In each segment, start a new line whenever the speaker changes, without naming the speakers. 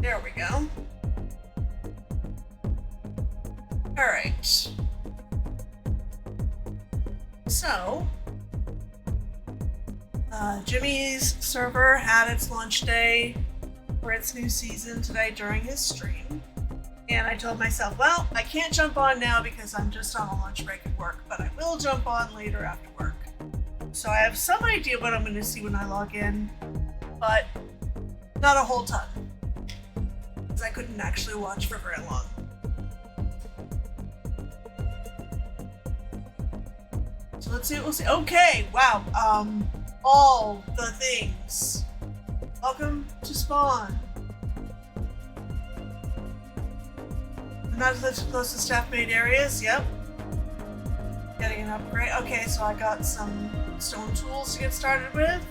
There we go. Alright. So, Jimmy's server had its launch day for its new season today during his stream. And I told myself, well, I can't jump on now because I'm just on a lunch break at work, but I will jump on later after work. So I have some idea what I'm going to see when I log in, but not a whole ton, because I couldn't actually watch for very long. So let's see what we'll see. Okay, wow, all the things. Welcome to spawn. Not close to staff-made areas, yep. Getting an upgrade. Okay, so I got some stone tools to get started with.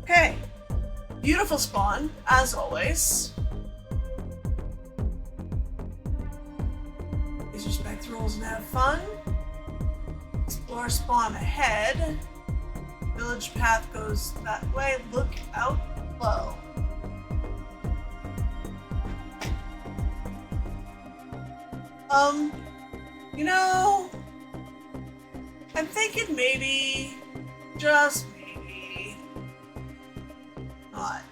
Okay. Beautiful spawn, as always. Please respect the rules and have fun. Explore spawn ahead. Village path goes that way. Look out below. You know, I'm thinking maybe, just maybe, not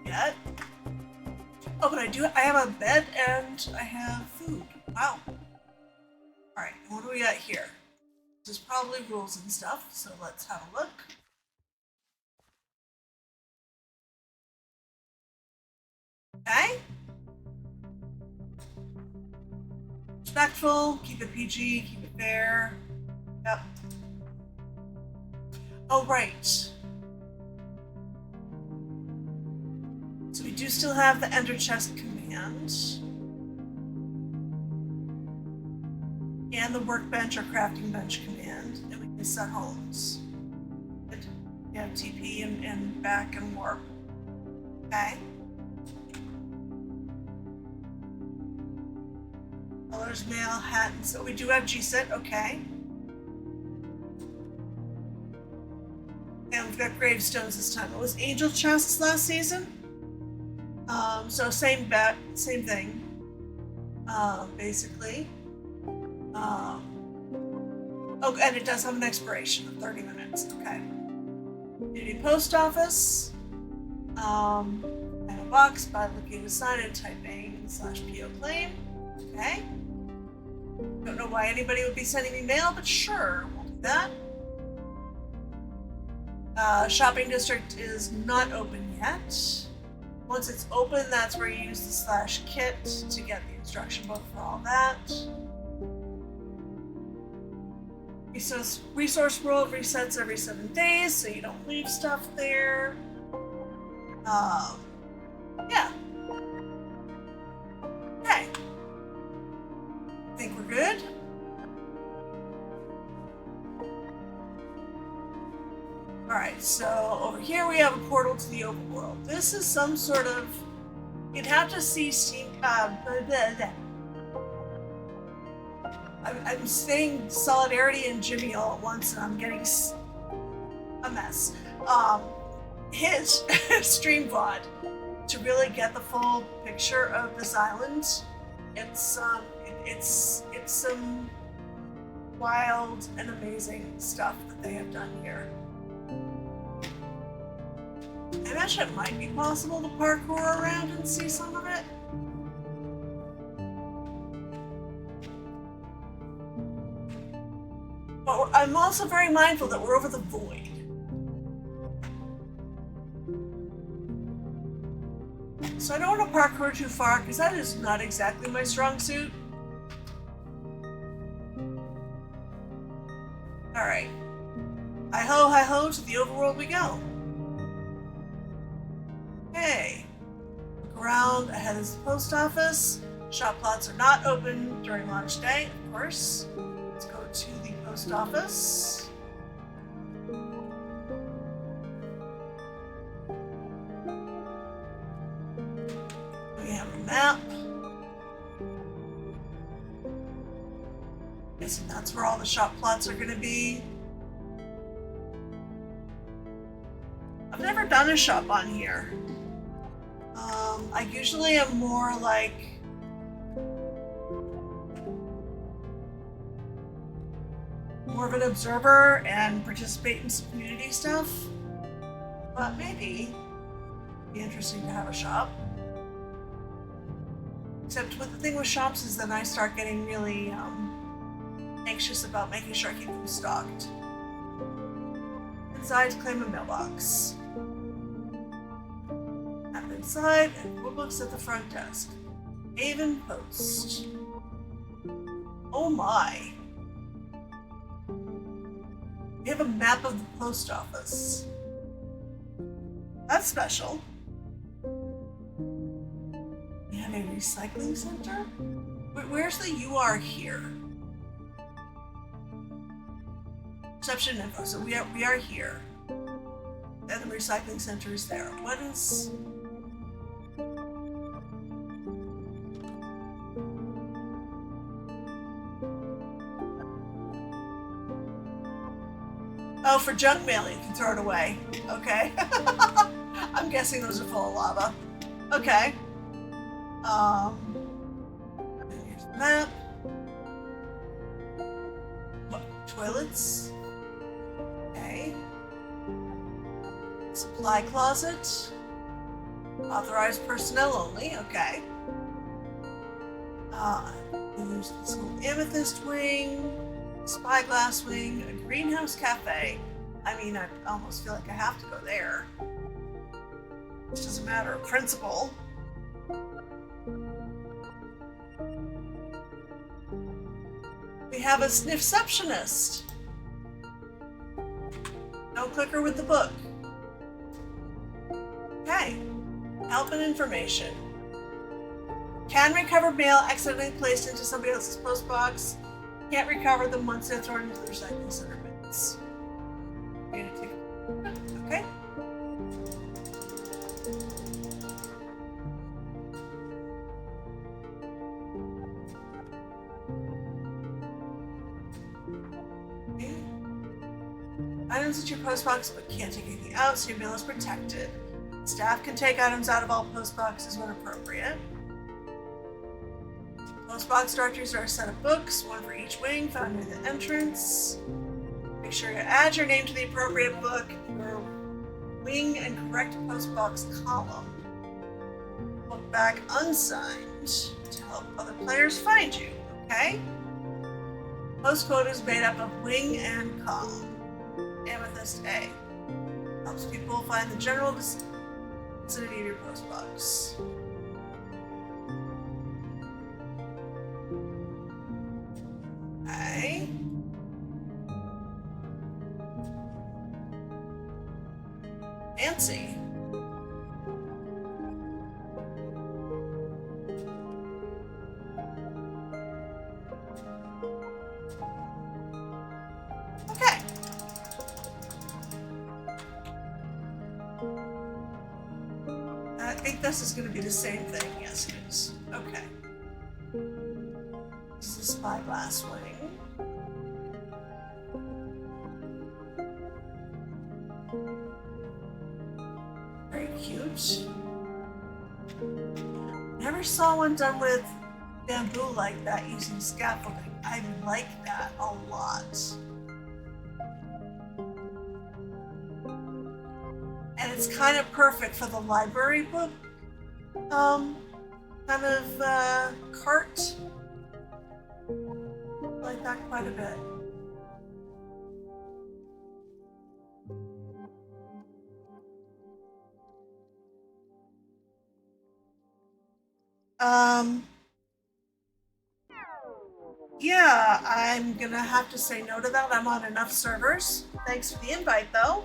yet. Oh, but I have a bed and I have food. Wow. Alright, what do we got here? There's probably rules and stuff, so let's have a look. Okay. Respectful, keep it PG, keep it fair. Yep. Oh, right. So we do still have the enter chest command. And the workbench or crafting bench command, and we can set homes. You have TP and back and warp. Okay. Colors, mail, hat, and so we do have G-set, okay. And we've got gravestones this time. It was angel chests last season. So same bet, same thing. Basically. Oh, and it does have an expiration of 30 minutes. Okay. Community post office. And a box by looking aside and typing /PO claim. Okay. Don't know why anybody would be sending me mail, but sure, we'll do that. Shopping district is not open yet. Once it's open, that's where you use the /kit to get the instruction book for all that. Resource world resets every 7 days, so you don't leave stuff there. Yeah. Okay. I think we're good. Alright, so over here we have a portal to the overworld. This is some sort of... You'd have to see Steam... I'm saying Solidarity and Jimmy all at once, and I'm getting a mess. His stream VOD to really get the full picture of this island. It's some wild and amazing stuff that they have done here. I imagine it might be possible to parkour around and see some of it. But I'm also very mindful that we're over the void. So I don't want to parkour too far, because that is not exactly my strong suit. Alright. Hi ho, to the overworld we go. Okay. Look around, ahead is the post office. Shop plots are not open during launch day, of course. Let's go to the post office. We have a map. sides, and that's where all the shop plots are going to be. I've never done a shop on here. I usually am more like more of an observer and participate in some community stuff, but maybe it'd be interesting to have a shop. Except what the thing with shops is then I start getting really anxious about making sure I keep them stocked. Inside, claim a mailbox. Up inside, and 4 books at the front desk. Haven Post. Oh my. We have a map of the post office. That's special. We have a recycling center? Where's the "you are here"? Reception info. So we are here. And the recycling center is there. What is... Oh, for junk mail, you can throw it away. Okay. I'm guessing those are full of lava. Okay. Here's the map. What? Toilets? Okay. Supply closet. Authorized personnel only. Okay. There's this little amethyst wing. Spyglass wing, a greenhouse cafe. I mean, I almost feel like I have to go there. It's just a matter of principle. We have a sniffceptionist. No clicker with the book. Okay. Help and information. Can recover mail accidentally placed into somebody else's postbox. Can't recover them once they're thrown into the recycling center bins. Okay. Items at your postbox, but can't take anything out, so your mail is protected. Staff can take items out of all postboxes when appropriate. Postbox directories are a set of books, one for each wing, found near the entrance. Make sure you add your name to the appropriate book, your wing, and correct postbox column. Book back unsigned to help other players find you, okay? Postcode is made up of wing and column. Amethyst A. Helps people find the general vicinity of your postbox. Okay. Fancy. Okay. I think this is going to be the same thing. Yes, it is. Okay. This is the spyglass wing. Very cute. Never saw one done with bamboo like that using scaffolding. I like that a lot. And it's kind of perfect for the library book kind of cart. I like that quite a bit. Yeah, I'm gonna have to say no to that. I'm on enough servers. Thanks for the invite, though.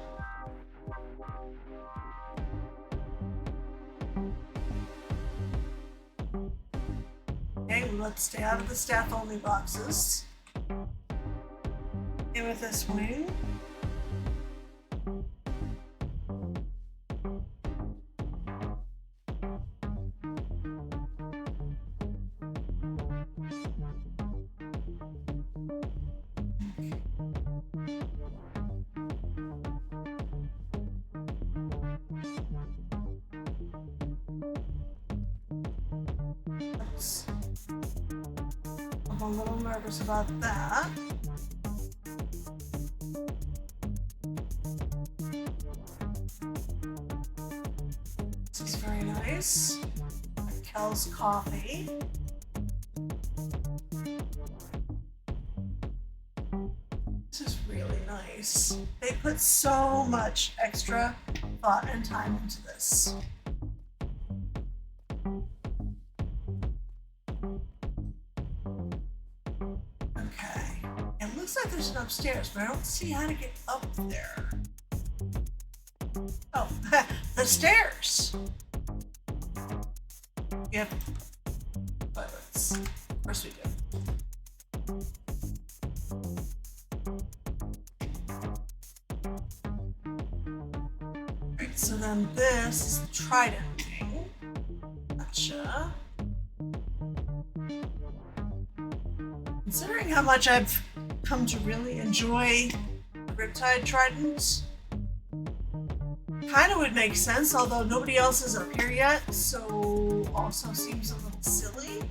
Okay, well, let's stay out of the staff-only boxes. In with this wing. I'm a little nervous about that. This is very nice. Kel's coffee. This is really nice. They put so much extra thought and time into this. Okay. It looks like there's an upstairs, but I don't see how to get up there. Oh, the stairs. Yep. Toilets. Of course we do. Right, so then this is the trident thing. Gotcha. Considering how much I've come to really enjoy Riptide Tridents, kind of would make sense, although nobody else is up here yet, so also seems a little silly.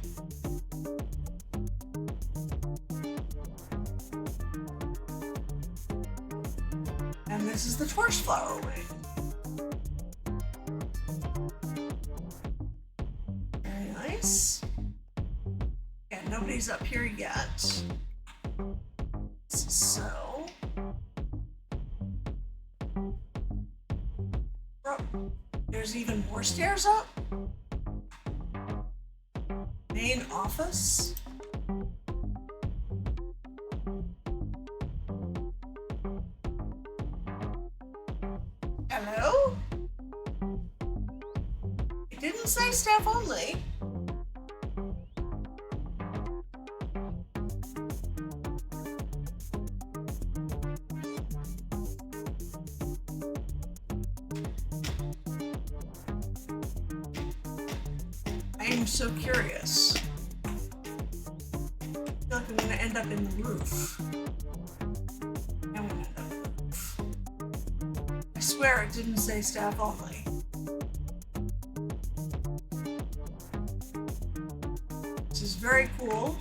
And this is the Torchflower wing. Very nice. Yeah, nobody's up here yet. So. There's even more stairs up. Main office. Hello? It didn't say staff only. I'm so curious. I feel like I'm going to end up in the roof. I'm going to end up in the roof. I swear it didn't say staff only. This is very cool.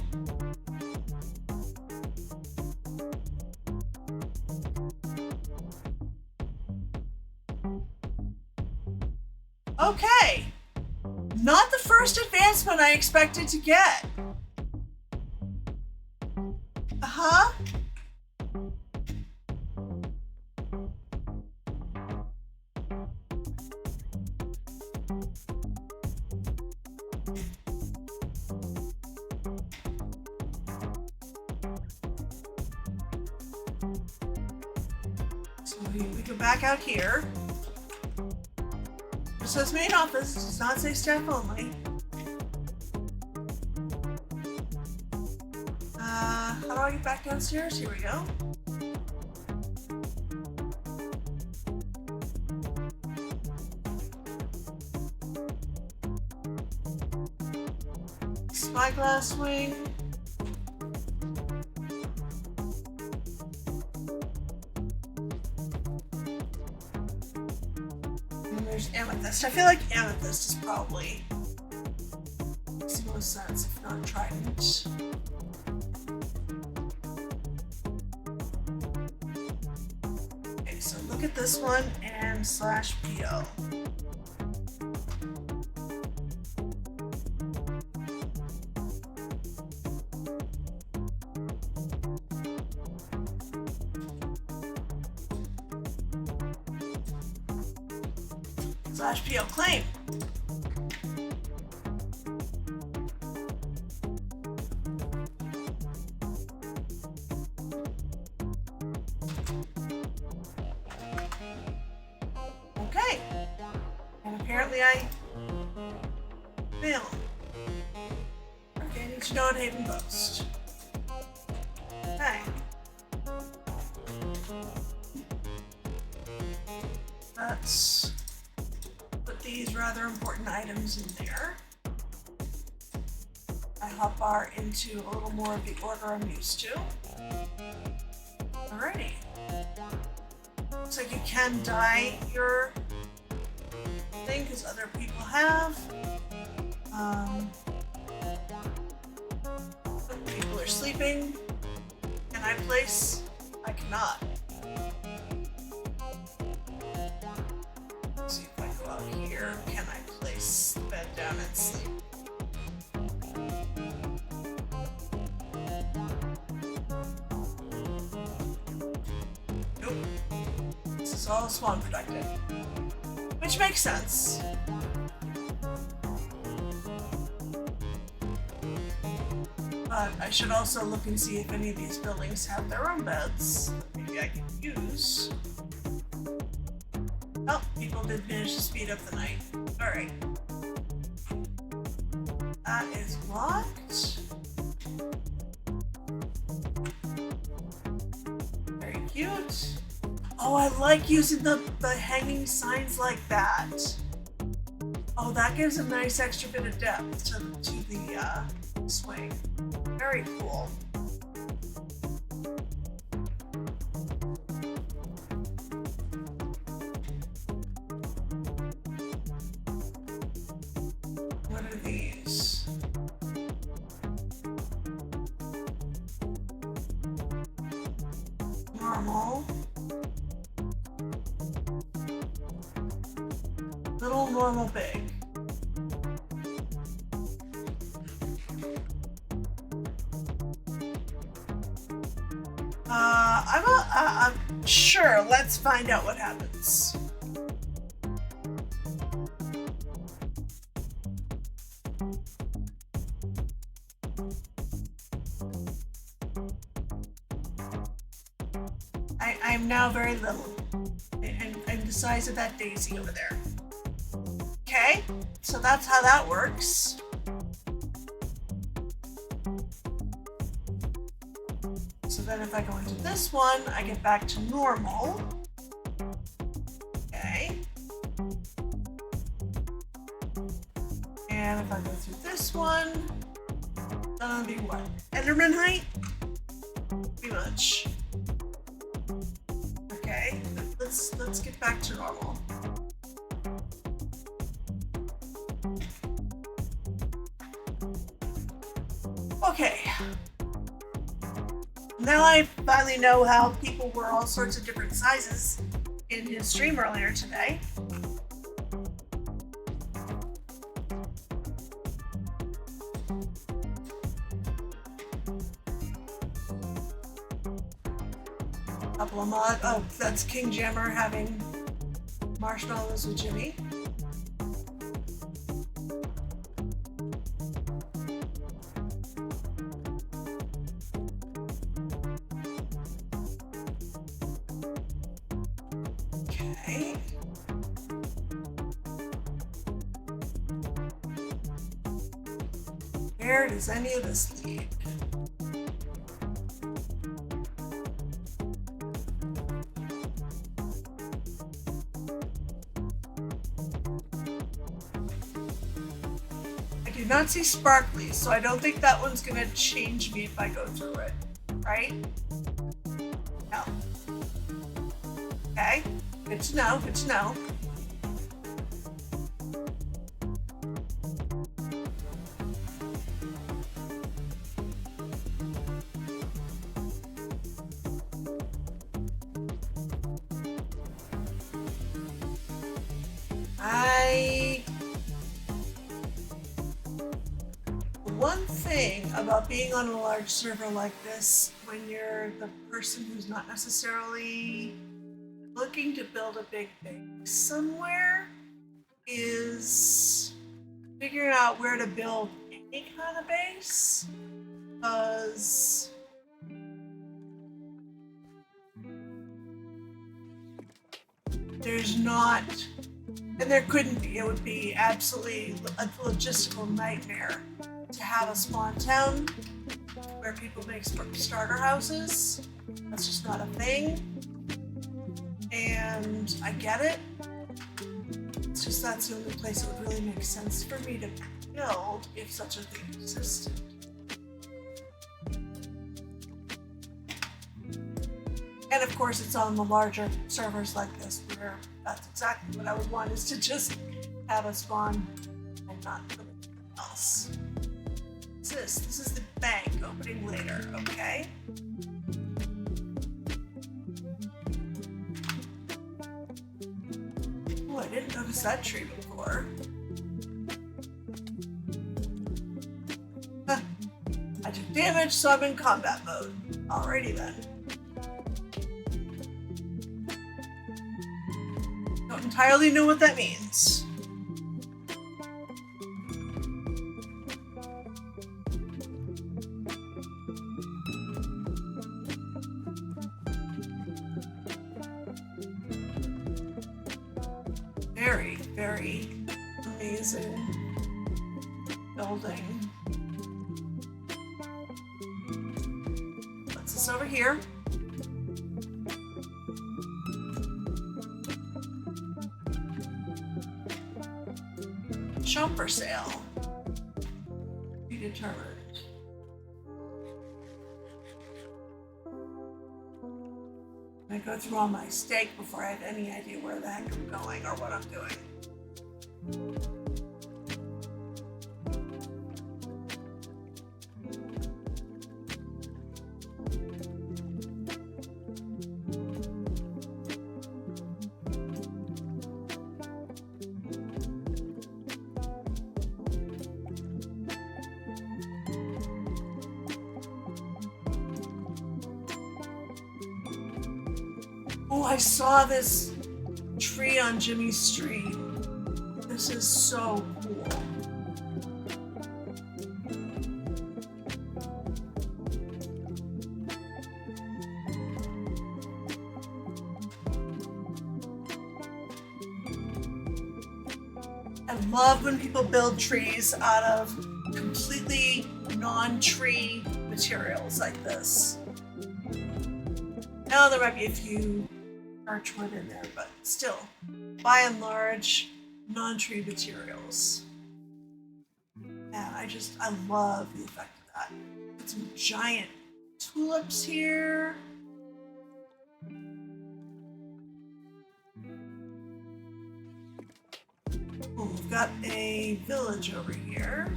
Okay. Not the first advancement I expected to get. Uh-huh. So we go back out here. It says main office, it does not say staff only. How do I get back downstairs? Here we go. Spyglass wing. There's amethyst. I feel like amethyst is probably makes the most sense if not trident. Okay, so look at this one and /PO. /PO claim. Okay. And apparently I failed. Okay, I need to know at Haven Post. Okay. Let's put these rather important items in there. I hotbar into a little more of the order I'm used to. Alrighty. Looks like you can dye your thing because other people have. sleeping? Can I place? I cannot. Let's see if I go out here. Can I place the bed down and sleep? Nope. This is all swan protected. Which makes sense. But I should also look and see if any of these buildings have their own beds that maybe I can use. Oh, people did manage to speed up the night. Alright. That is locked. Very cute. Oh, I like using the hanging signs like that. Oh, that gives a nice extra bit of depth to the swing. Very cool. What are these? Normal. Little, normal, big. I'm sure. Let's find out what happens. I'm now very little, and I'm the size of that daisy over there. Okay, so that's how that works. So then if I go into this one, I get back to normal. Okay. And if I go through this one, then it'll be what? Enderman height? Pretty much. Okay, let's get back to normal. Okay. Now I finally know how people were all sorts of different sizes in his stream earlier today. Couple of mod. Oh, that's King Jammer having marshmallows with Jimmy. Okay. Where does any of this lead? I do not see sparkly, so I don't think that one's gonna change me if I go through it, right? No. Okay, good to know, good to know. One thing about being on a large server like this, when you're the person who's not necessarily looking to build a big base somewhere, is figuring out where to build any kind of base, because there's not, and there couldn't be, it would be absolutely a logistical nightmare to have a spawn town where people make starter houses. That's just not a thing. And I get it. It's just that's the only place it would really make sense for me to build if such a thing existed. And of course it's on the larger servers like this where that's exactly what I would want, is to just have a spawn and not anything else. This is the bank opening later, okay? Oh, I didn't notice that tree before. Huh. I took damage, so I'm in combat mode. Alrighty then. Don't entirely know what that means. Very, very amazing building. What's this over here? Shop for sale. Be determined. I go through all my steak before I have any idea where the heck I'm going or what I'm doing. Oh, I saw this tree on Jimmy's stream. This is so cool. I love when people build trees out of completely non-tree materials like this. Now there might be a few archwood in there, but still, by and large, non-tree materials. And I love the effect of that. Got some giant tulips here. Oh, we've got a village over here.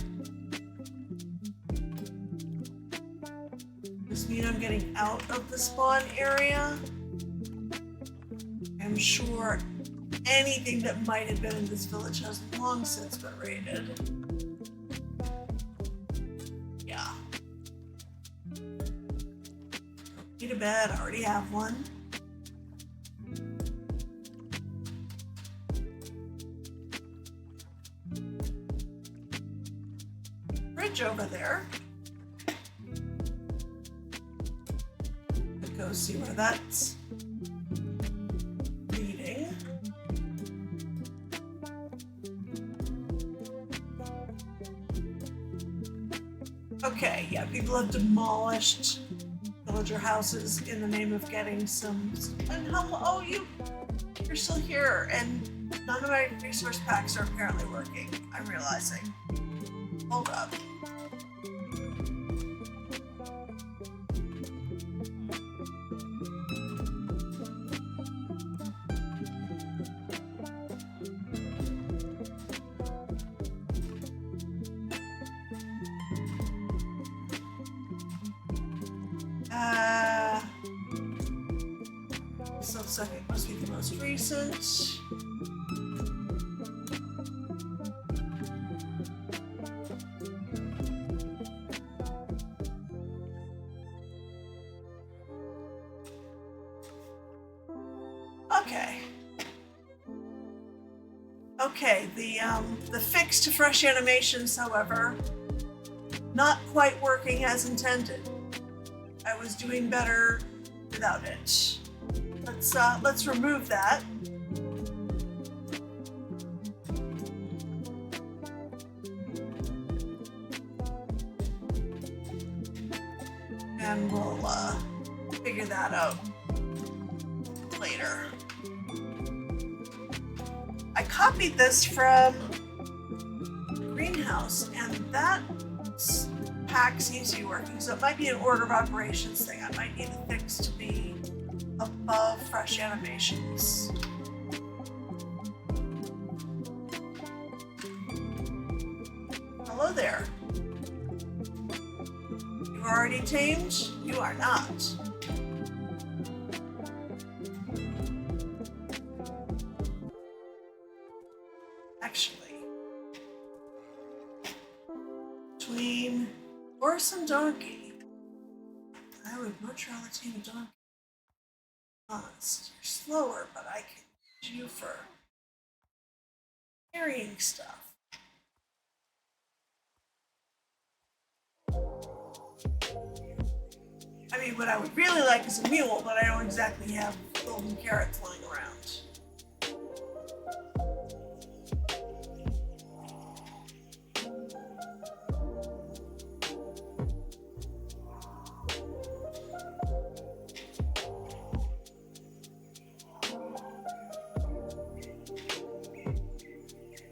Does this mean I'm getting out of the spawn area? I'm sure anything that might have been in this village has long since been raided. Yeah. Need a bed, I already have one. Bridge over there. Let's go see where that's leading. Okay, yeah, people have demolished villager houses in the name of getting some. And oh, you're still here, and none of my resource packs are apparently working. I'm realizing. Hold up. This looks like it must be the most recent. Okay, the fix to fresh animations, however, not quite working as intended. I was doing better without it. Let's remove that. And we'll figure that out later. I copied this from Greenhouse, and that pack seems to be working, so it might be an order of operations thing. I might need the fix to be above fresh animations. Hello there. already tamed? You are not. Actually, between horse and donkey, I would much rather tame a donkey. Honest, you're slower, but I can use you for carrying stuff. I mean, what I would really like is a mule, but I don't exactly have golden carrots lying around.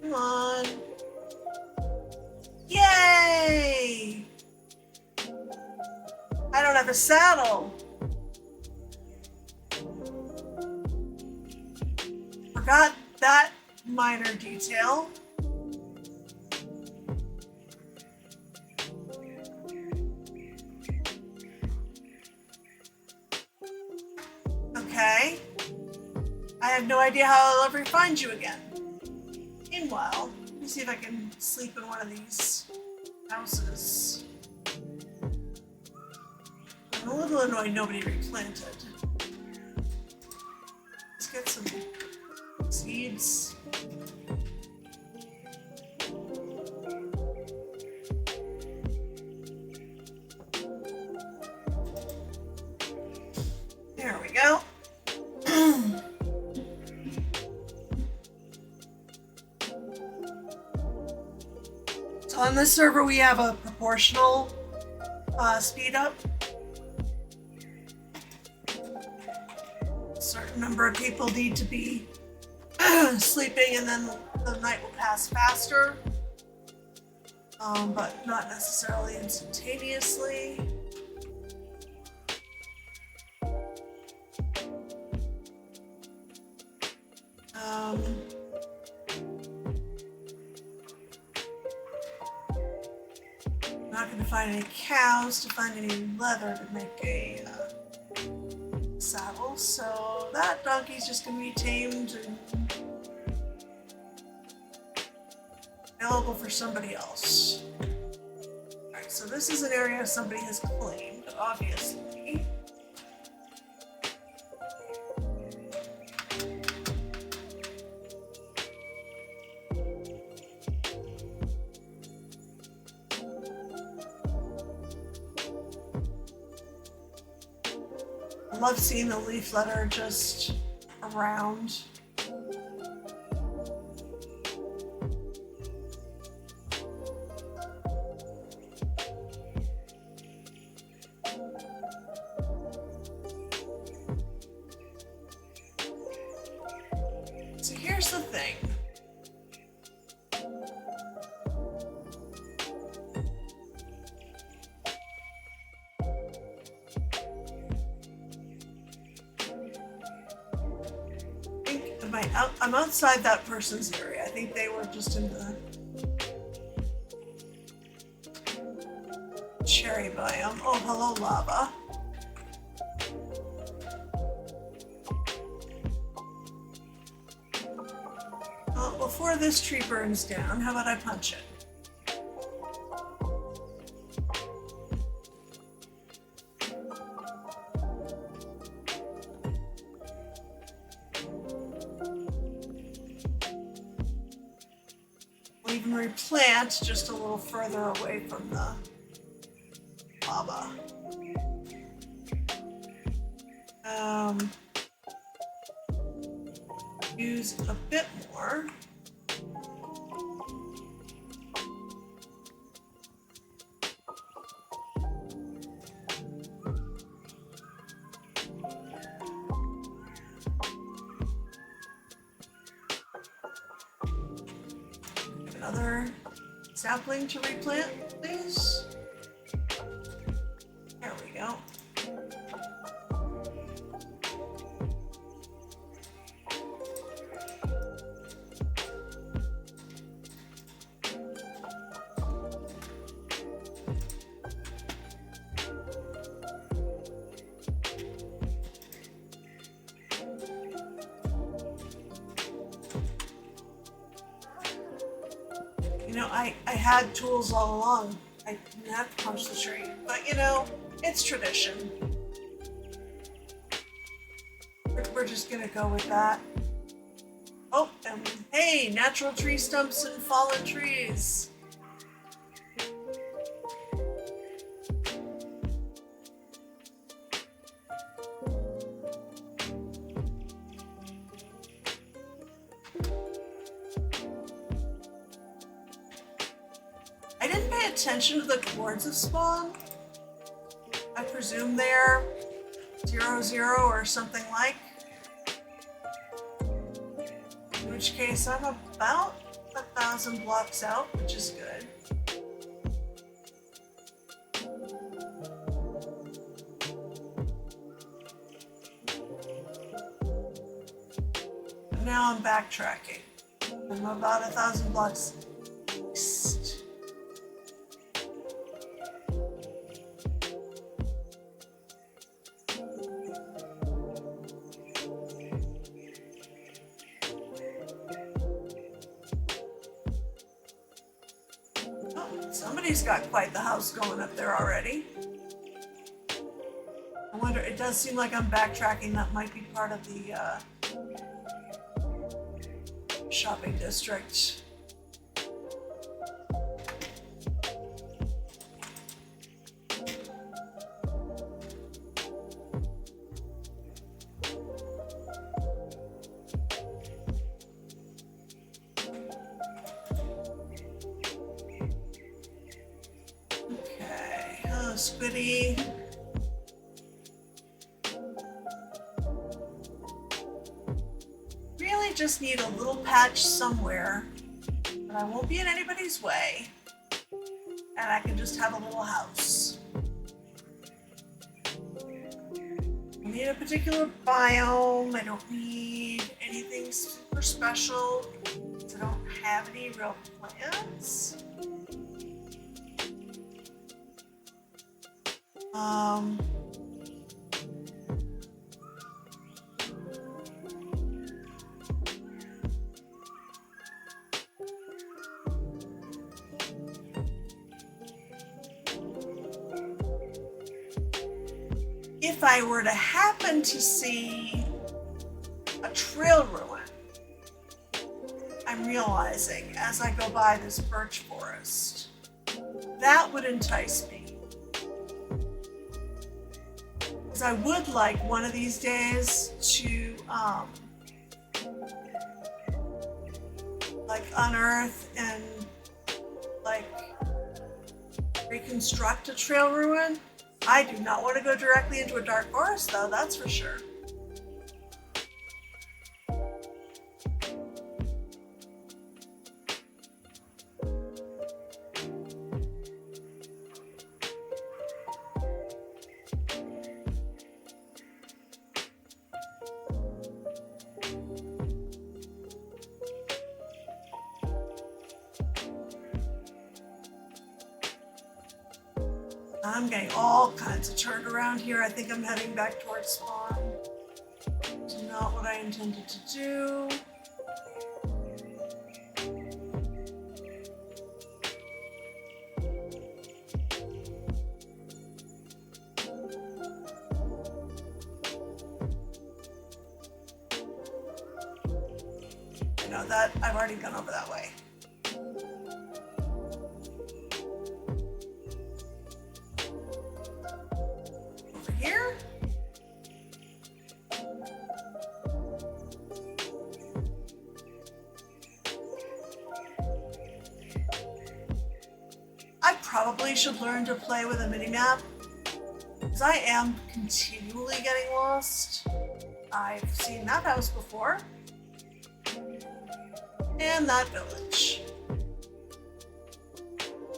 Come on. Yay! I don't have a saddle. Forgot that minor detail. Okay. I have no idea how I'll ever find you again. Meanwhile, let me see if I can sleep in one of these houses. I'm a little annoyed nobody replanted. Let's get some seeds. There we go. So on this server we have a proportional speed up. A certain number of people need to be sleeping and then the night will pass faster, but not necessarily instantaneously. Not going to find any cows to find any leather to make a saddle, so that donkey's just going to be tamed and available for somebody else. Alright, so this is an area somebody has claimed, obviously. I love seeing the leaf litter just around. So here's the thing. I'm outside that person's area. I think they were just in the cherry biome. Oh, hello, lava. Well, before this tree burns down, how about I punch it? Even replant just a little further away from the lava. Use a bit more. Another sapling to replant, please. There we go. I had tools all along. I didn't have to punch the tree. But, it's tradition. We're just gonna go with that. Oh, and hey, natural tree stumps and fallen trees. I didn't pay attention to the chords of spawn. I presume they're 0, 0 or something like. In which case I'm about 1,000 blocks out, which is good. But now I'm backtracking. I'm about 1,000 blocks east. Somebody's got quite the house going up there already. I wonder, it does seem like I'm backtracking. That might be part of the shopping district. Squiddy. Really just need a little patch somewhere, but I won't be in anybody's way, and I can just have a little house. I need a particular biome. I don't need anything super special, because I don't have any real plants. If I were to happen to see a trail ruin, I'm realizing as I go by this birch forest, that would entice me. Because I would like one of these days to like unearth and like reconstruct a trail ruin. I do not want to go directly into a dark forest though, that's for sure. I'm getting all kinds of turned around here. I think I'm heading back towards spawn. It's not what I intended to do. I know that I've already gone over that way. Probably should learn to play with a minimap, because I am continually getting lost. I've seen that house before, and that village.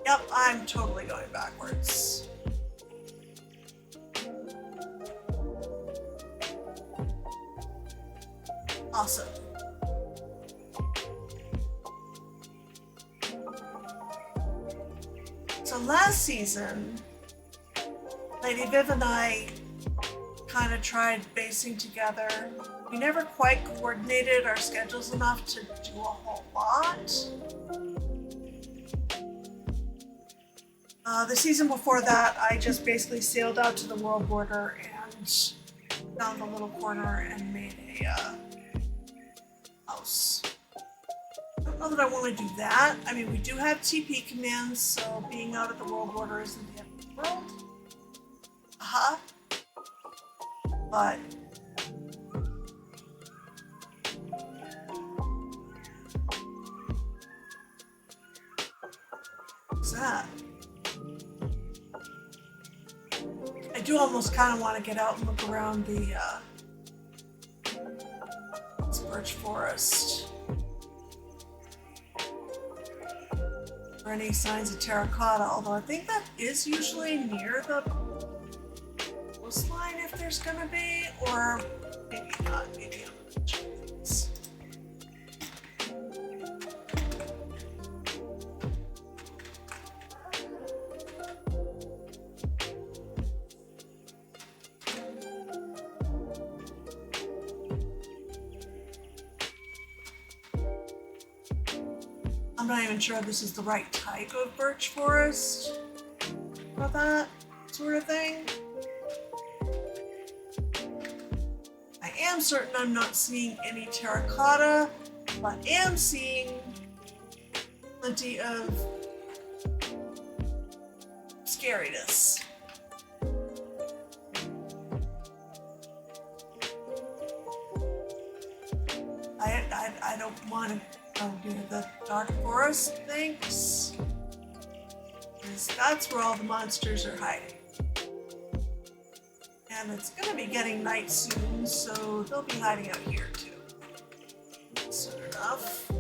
Yep, I'm totally going backwards. Awesome. So last season, Lady Viv and I kind of tried basing together. We never quite coordinated our schedules enough to do a whole lot. The season before that, I just basically sailed out to the world border and found a little corner and made a house. I don't know that I want to do that. I mean, we do have TP commands, so being out at the world border isn't the end of the world. But what's that? I do almost kind of want to get out and look around the birch forest for any signs of terracotta, although I think that is usually near the coastline if there's gonna be, or maybe not, maybe I'm gonna check these. I'm not even sure if this is the right type of birch forest for that sort of thing. I am certain I'm not seeing any terracotta, but am seeing plenty of scariness. I don't want to go near the dark forest, thanks. Because that's where all the monsters are hiding. And it's gonna be getting night soon, so they'll be hiding out here too. Soon enough.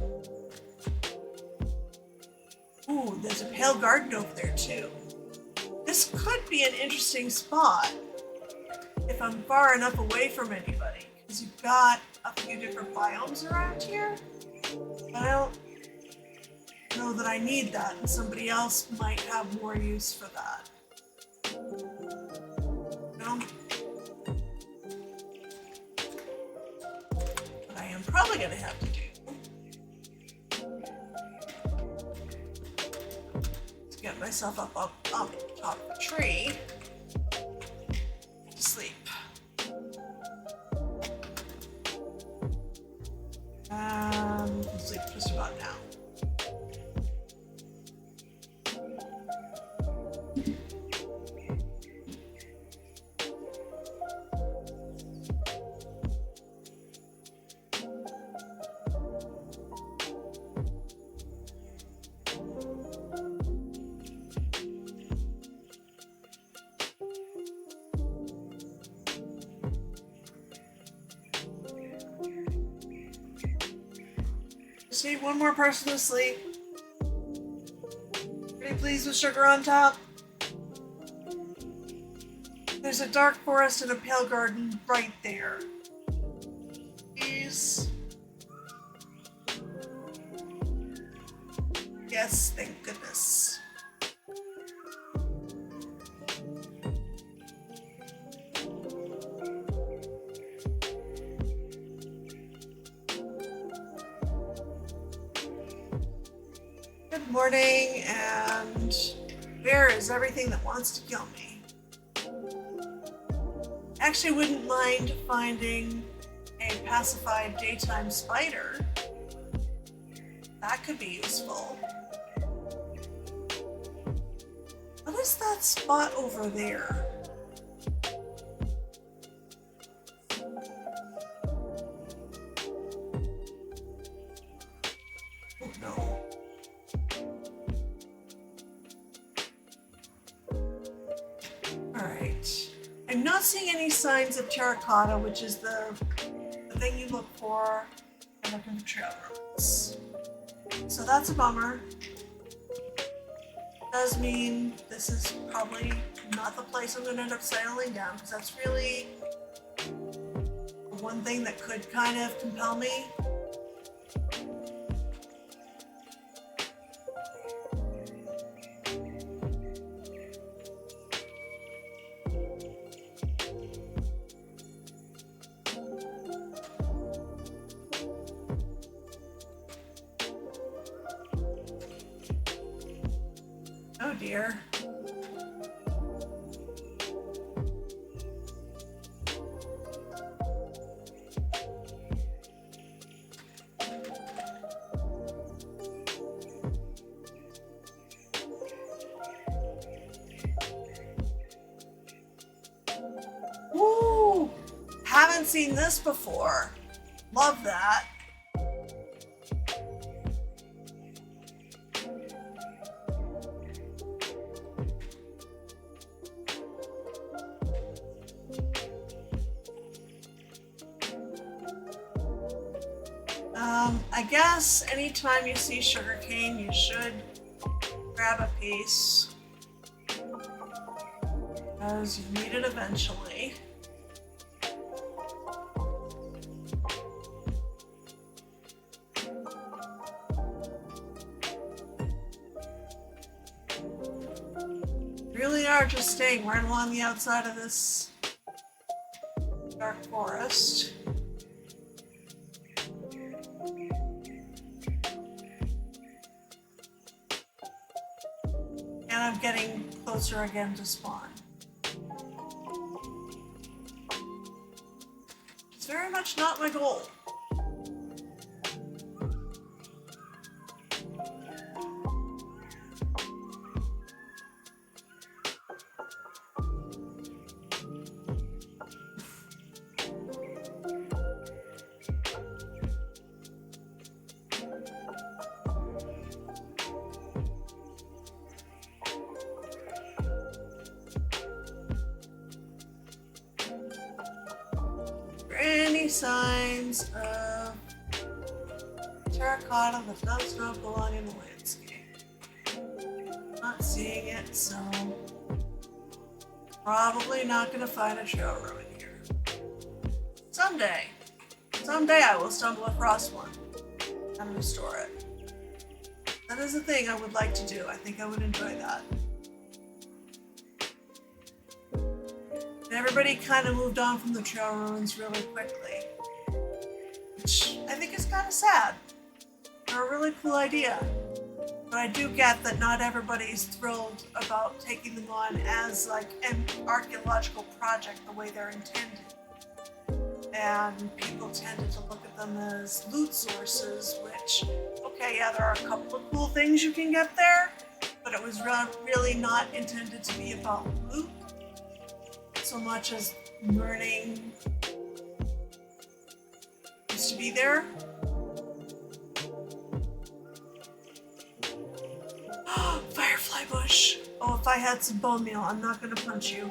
Ooh, there's a pale garden over there too. This could be an interesting spot if I'm far enough away from anybody, because you've got a few different biomes around here. But I don't know that I need that, and somebody else might have more use for that. No? What I am probably going to have to do is get myself up top of the tree to sleep. I'll sleep just about now. Just need one more person to sleep. Pretty pleased with sugar on top. There's a dark forest and a pale garden right there. Please. Yes, thank goodness. Good morning, and where is everything that wants to kill me? Actually wouldn't mind finding a pacified daytime spider. That could be useful. What is that spot over there? Oh no. Alright. I'm not seeing any signs of terracotta, which is the thing you look for and looking for trail roads. So that's a bummer. Does mean this is probably not the place I'm going to end up settling down, because that's really the one thing that could kind of compel me. Oh dear. Woo! Haven't seen this before. Love that. I guess anytime you see sugarcane, you should grab a piece because you need it eventually. Really are just staying right along the outside of this dark forest. And I'm getting closer again to spawn. It's very much not my goal. Any signs of terracotta that does not belong in the landscape? Not seeing it, so probably not going to find a trail ruin here. Someday I will stumble across one and restore it. That is a thing I would like to do. I think I would enjoy that. Everybody kind of moved on from the trail ruins really quickly, which I think is kind of sad. They're a really cool idea, but I do get that not everybody's thrilled about taking them on as like an archaeological project the way they're intended. And people tended to look at them as loot sources, which, okay, yeah, there are a couple of cool things you can get there, but it was really not intended to be about loot so much as learning used to be there. Firefly bush. Oh, if I had some bone meal, I'm not gonna punch you.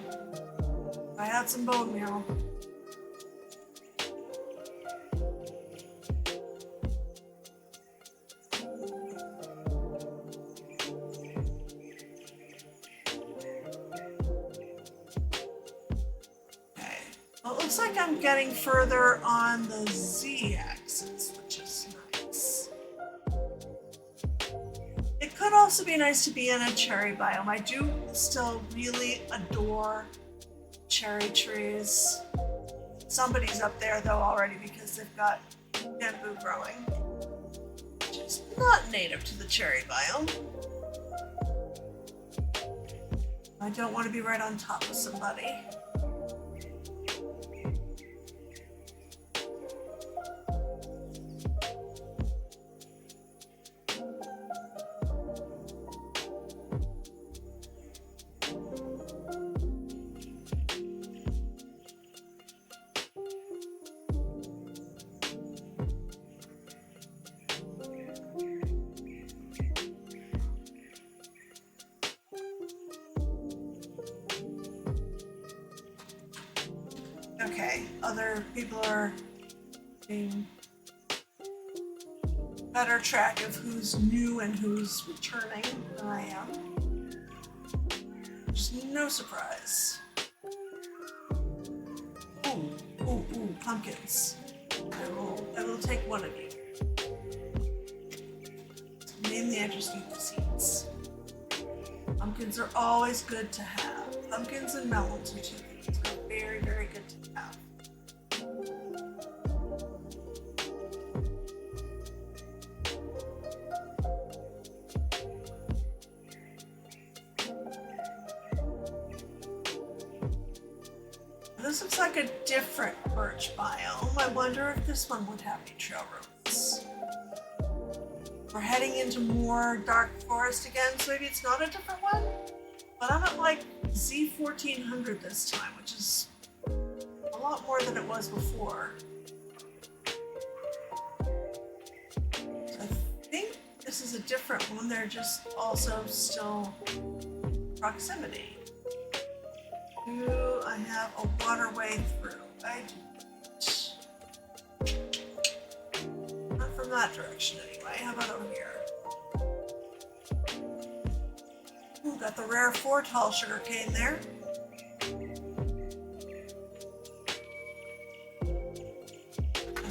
If I had some bone meal. Looks like I'm getting further on the Z-axis, which is nice. It could also be nice to be in a cherry biome. I do still really adore cherry trees. Somebody's up there though already because they've got bamboo growing, which is not native to the cherry biome. I don't want to be right on top of somebody. Okay, other people are being better track of who's new and who's returning than I am. Just no surprise. Ooh, pumpkins. I will take one of you. Mainly I just need the seeds. Pumpkins are always good to have. Pumpkins and melons are two things that are very, very good to have. this looks like a different birch biome. I wonder if this one would have any trail roads. We're heading into more dark forest again, so maybe it's not a different one. But I'm at like Z1400 this time, which is a lot more than it was before. So I think this is a different one. They're just also still proximity. Do I have a waterway through? I do. Not from that direction anyway. How about over here? Ooh, got the rare 4 tall sugarcane there.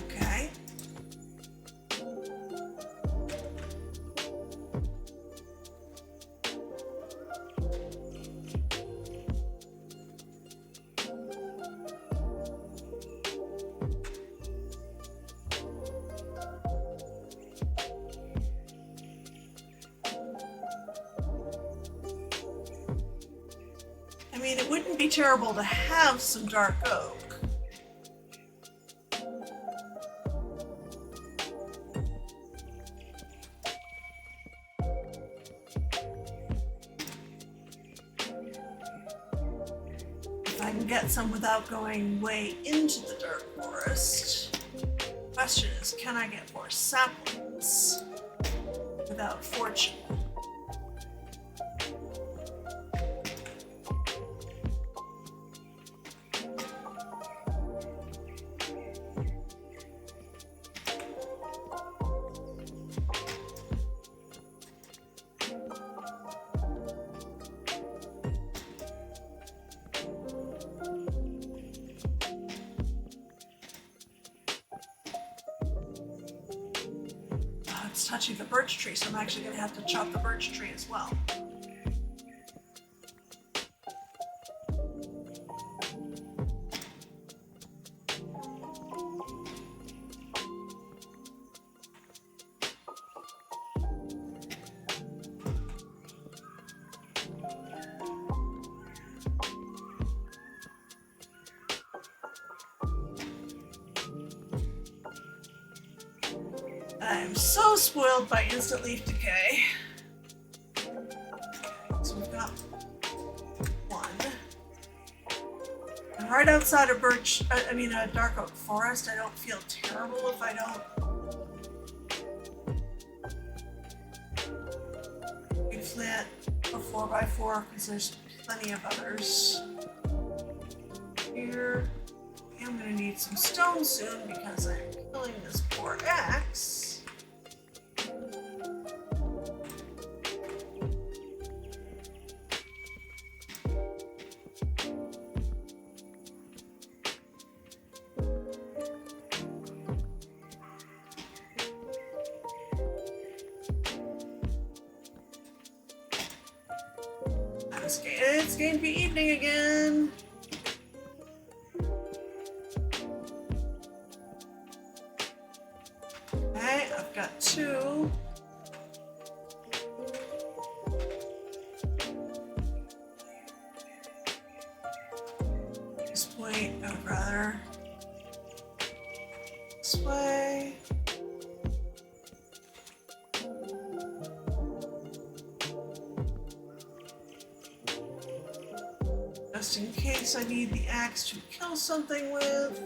Okay. I mean, it wouldn't be terrible to have some dark oak. If I can get some without going way into the dark forest. Question is, can I get more saplings without fortune? It's touching the birch tree, so I'm actually going to have to chop the birch tree as well. I'm so spoiled by instant leaf decay. So we've got one. And right outside of a dark oak forest, I don't feel terrible if I don't plant a 4x4 because there's plenty of others. Here, I'm gonna need some stone soon because I'm killing this poor axe. It's going to be evening again. Okay, I've got 2. At this point, I would rather this way. Just in case I need the axe to kill something with.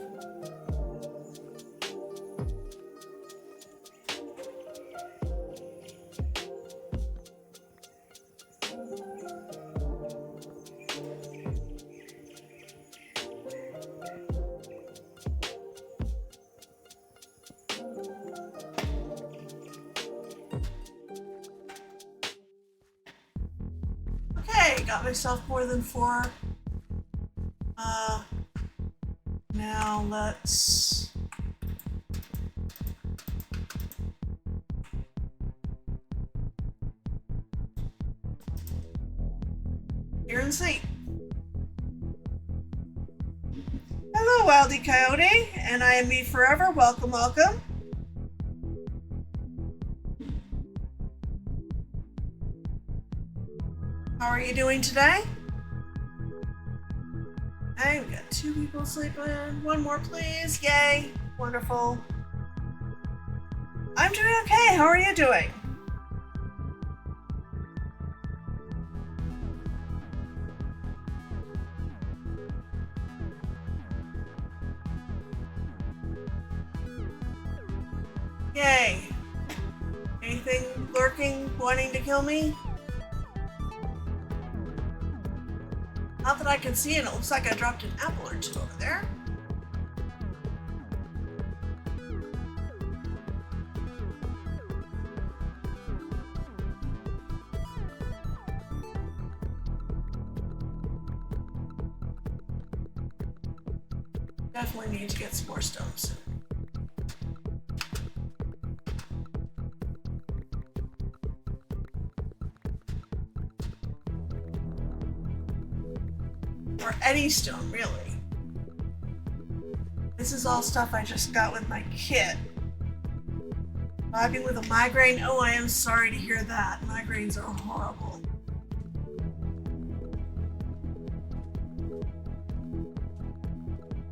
Okay, got myself more than 4. Now let's hear and see. Hello, Wildy Coyote, and I am me forever. Welcome, welcome. How are you doing today? Okay, we got 2 people sleeping. 1 more, please. Yay. Wonderful. I'm doing okay. How are you doing? Yay. Anything lurking, wanting to kill me? Not that I can see, and it looks like I dropped an apple or 2 over there. Definitely need to get some more stones soon. Or any stone, really. This is all stuff I just got with my kit. Vibing with a migraine? Oh, I am sorry to hear that. Migraines are horrible.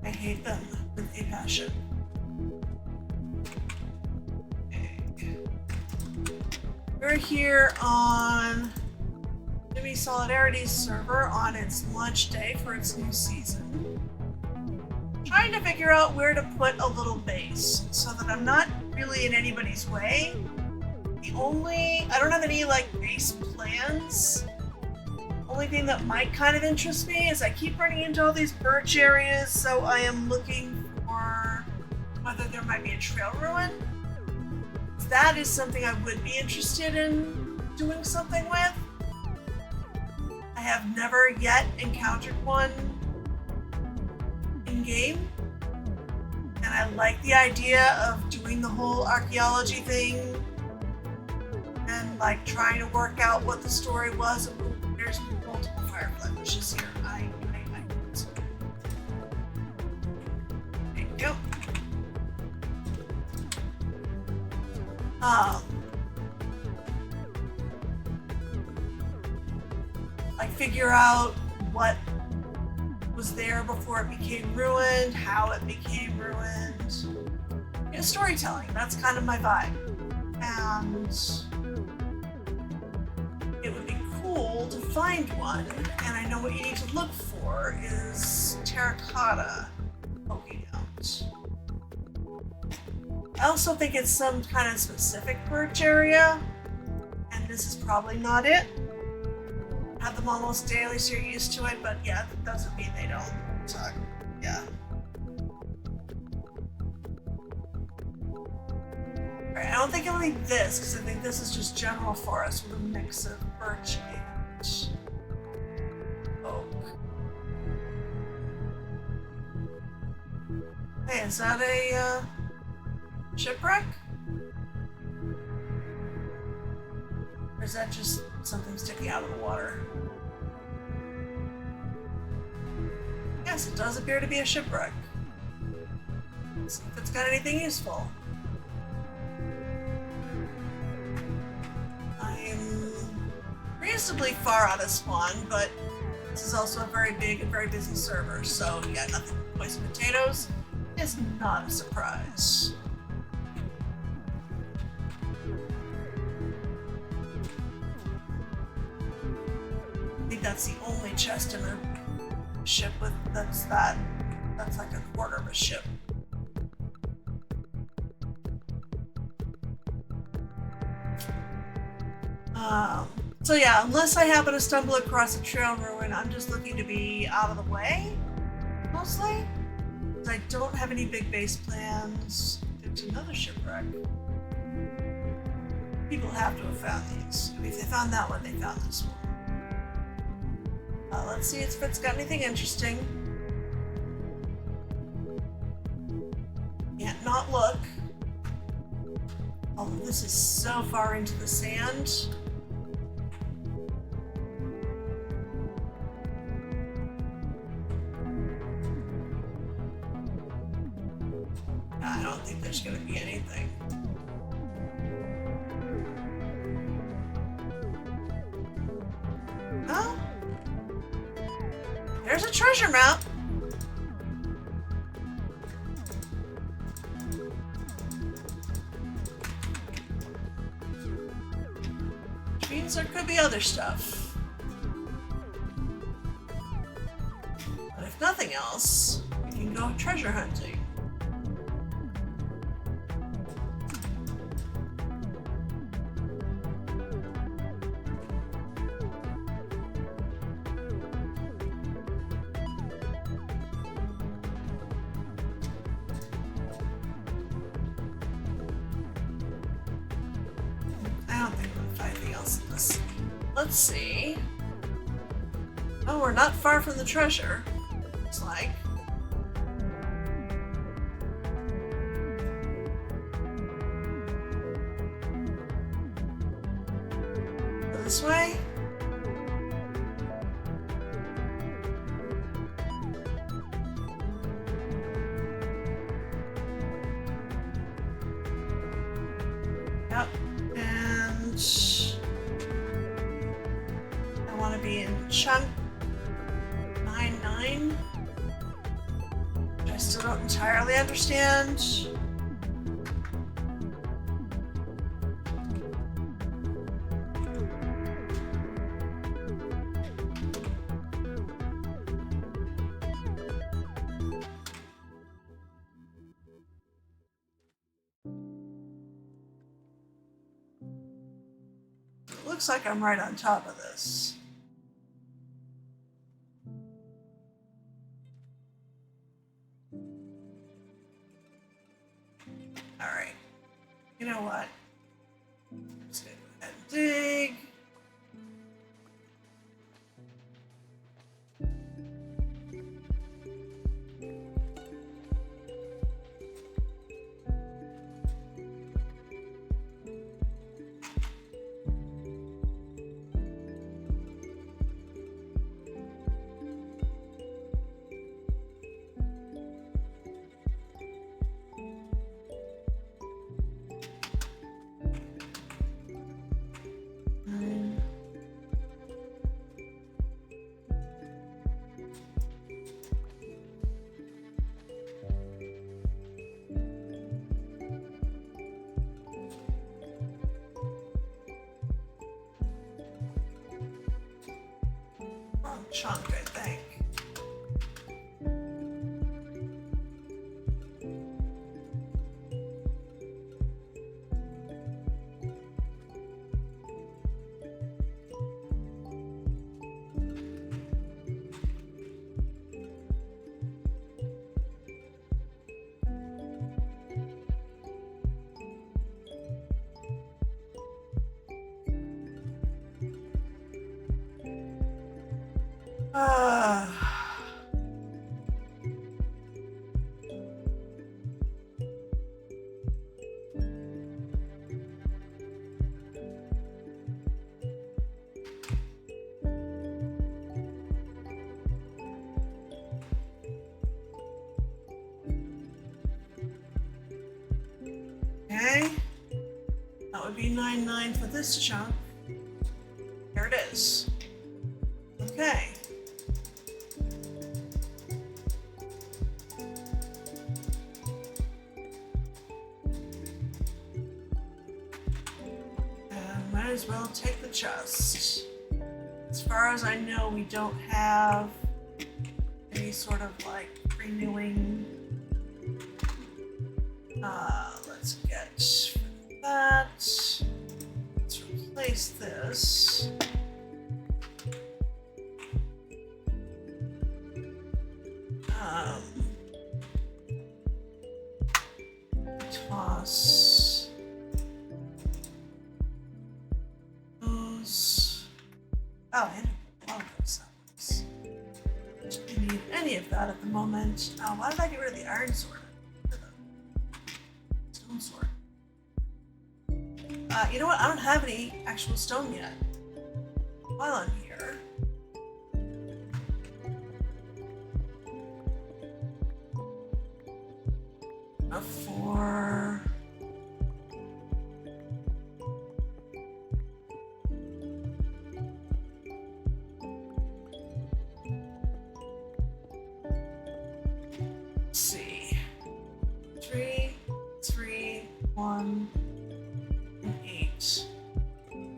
I hate them with a passion. Okay. We're here on Solidarity's server on its launch day for its new season. Trying to figure out where to put a little base so that I'm not really in anybody's way. I don't have any base plans. Only thing that might kind of interest me is I keep running into all these birch areas, so I am looking for whether there might be a trail ruin. That is something I would be interested in doing something with. I have never yet encountered one in game, and I like the idea of doing the whole archaeology thing and trying to work out what the story was. There's multiple firefly bushes here. There you go. Figure out what was there before it became ruined, how it became ruined. Storytelling, that's kind of my vibe. And it would be cool to find one, and I know what you need to look for is terracotta poking out. I also think it's some kind of specific birch area, and this is probably not it. Have them almost daily, so you're used to it, but yeah, that doesn't mean they don't. So, yeah. Alright, I don't think it'll be this, because I think this is just general forest with a mix of birch and oak. Hey, is that a shipwreck? Or is that just something sticking out of the water? Yes, it does appear to be a shipwreck. Let's see if it's got anything useful. I'm reasonably far out of spawn, but this is also a very big and very busy server, so yeah, nothing but poison potatoes is not a surprise. I think that's the only chest in a ship with that's like a quarter of a ship. So yeah, unless I happen to stumble across a trail ruin, I'm just looking to be out of the way, mostly. Because I don't have any big base plans. There's another shipwreck. People have to have found these. I mean, if they found that one, they found this one. Let's see if it's got anything interesting. Can't not look. Although this is so far into the sand. I don't think there's going to be anything. Oh. There's a treasure map. other stuff. But if nothing else, we can go treasure hunting. I don't think we'll find anything else in this. Let's see. Oh, we're not far from the treasure. Looks like. Go this way? Yep. And I want to be in chunk 9-9, which I still don't entirely understand. It looks like I'm right on top of this. Alright. You know what? I'm just gonna go ahead and dig. Wrong chunk, I think. Okay. That would be 9-9 for this chunk. There it is. Okay. Might as well take the chest. As far as I know, we don't have any sort of like renewing. Let's get that. Let's replace this. Toss those. Oh, and a lot of those things. Don't need any of that at the moment. Oh, why did I get rid of the iron sword? Stone sword. You know what? I don't have any actual stone yet. While I'm here. For let's see, 3, 3, 1, and 8,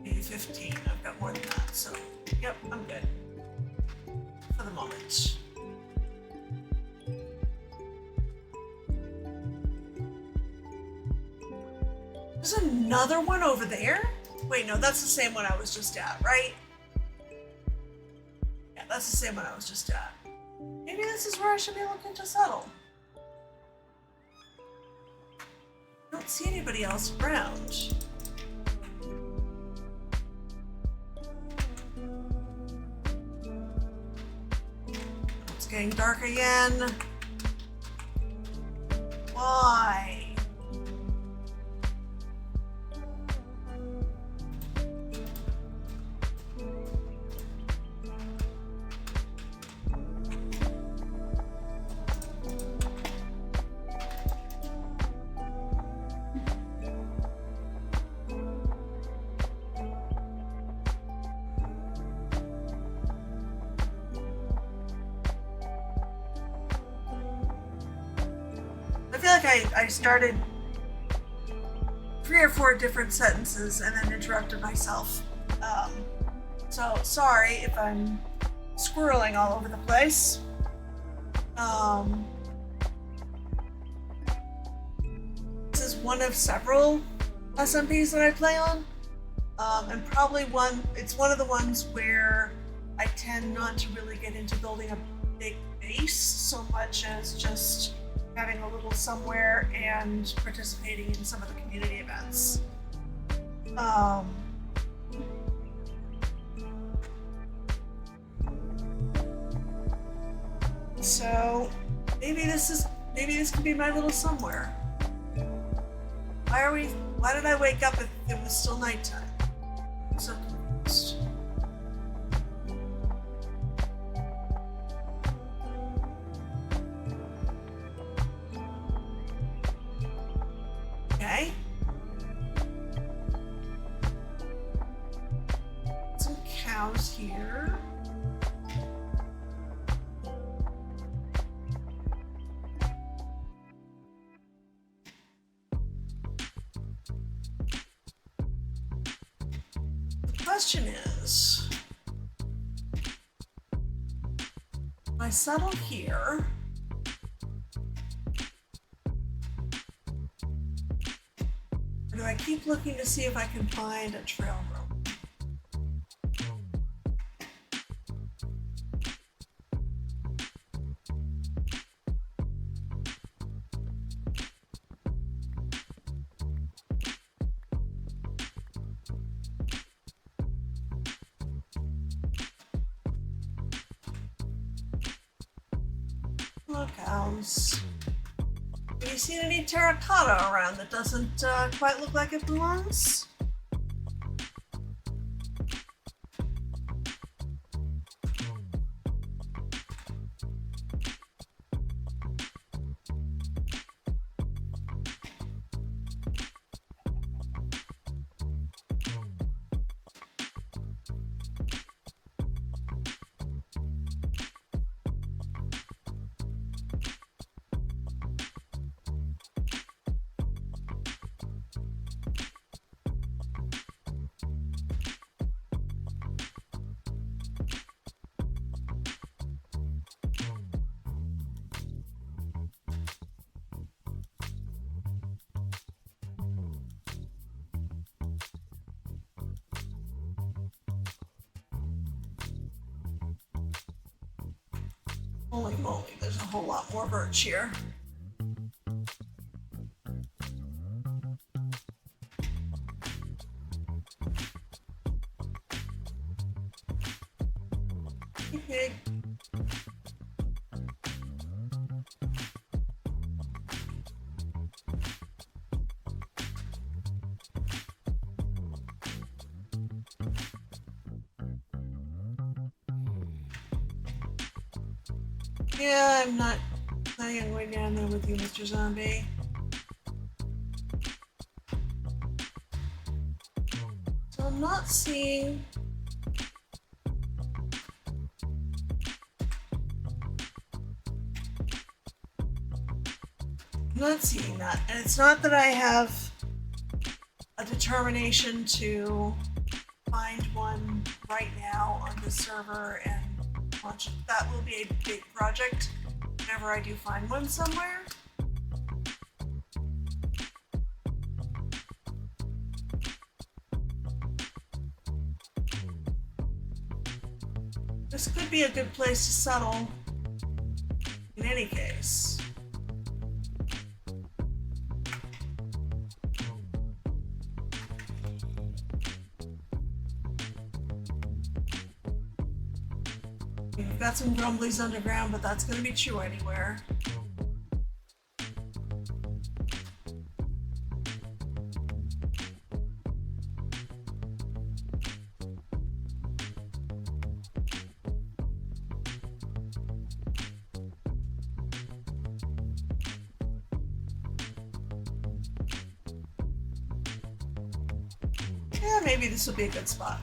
maybe 15. I've got more than that. Yep, I'm good. For the moment. There's another one over there? Wait, no, that's the same one I was just at, right? Yeah, that's the same one I was just at. Maybe this is where I should be looking to settle. I don't see anybody else around. It's getting dark again. Why? I started 3 or 4 different sentences and then interrupted myself. So sorry if I'm squirreling all over the place. This is one of several SMPs that I play on. And probably it's one of the ones where I tend not to really get into building a big base so much as just having a little somewhere and participating in some of the community events. So maybe this could be my little somewhere. Why did I wake up if it was still nighttime? I'm so confused. Okay. Some cows here. The question is, if I settle here, or do I keep looking to see if I can find a trail rope? Hello, cows. Have you seen any terracotta around that doesn't quite look like it belongs? Holy moly, there's a whole lot more birch here. Okay. Yeah, I'm not planning on going down there with you, Mr. Zombie. So I'm not seeing... that. And it's not that I have a determination to find one right now on this server and launch it. That will be a big project whenever I do find one somewhere. This could be a good place to settle in any case. We've got some grumblies underground, but that's going to be true anywhere. Yeah, maybe this will be a good spot.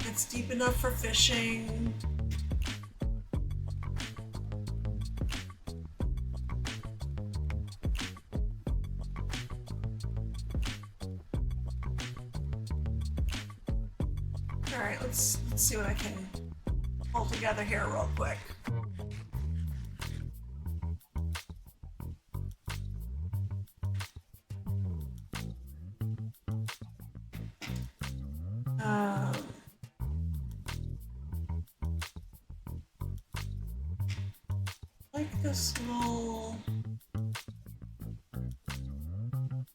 It's deep enough for fishing. All right, let's see what I can pull together here real quick. Like this little,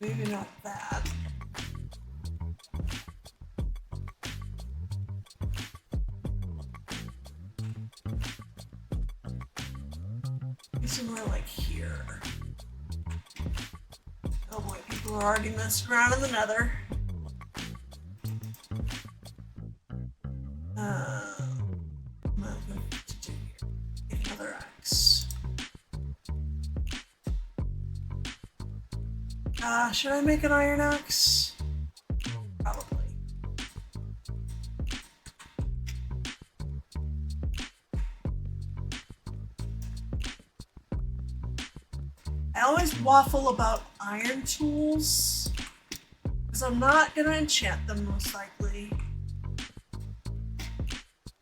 maybe not that. Somewhere like here. Oh boy, people are already messing around in the nether. What am I going to do here? Get another axe. Should I make an iron axe? Probably. I always waffle about iron tools because I'm not gonna enchant them most likely.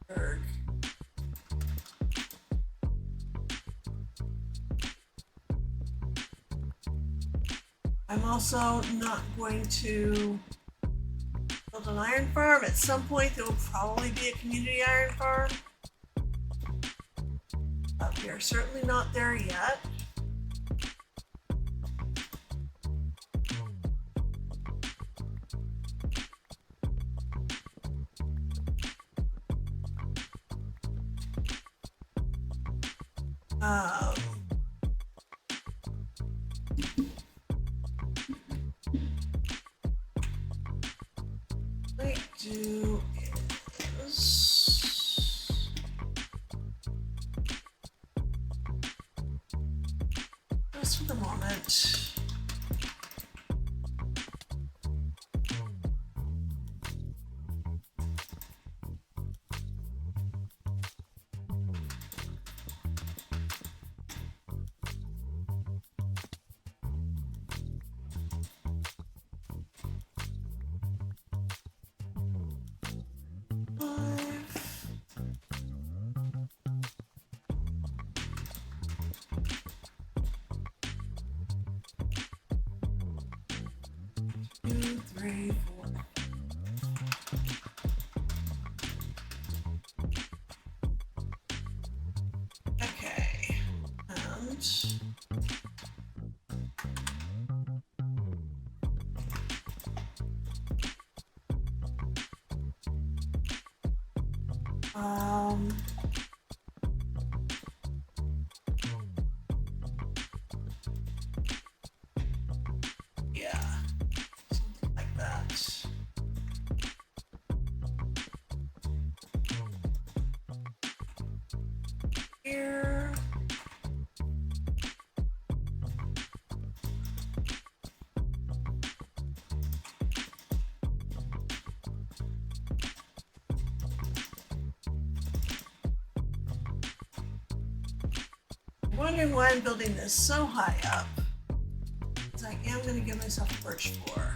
Berg. I'm also not going to build an iron farm. At some point there will probably be a community iron farm. But we are certainly not there yet. What I do is just for the moment. Two, three, four. Okay, and yeah. Like that. Here. wondering why I'm building this so high up. Because I am going to give myself a birch floor.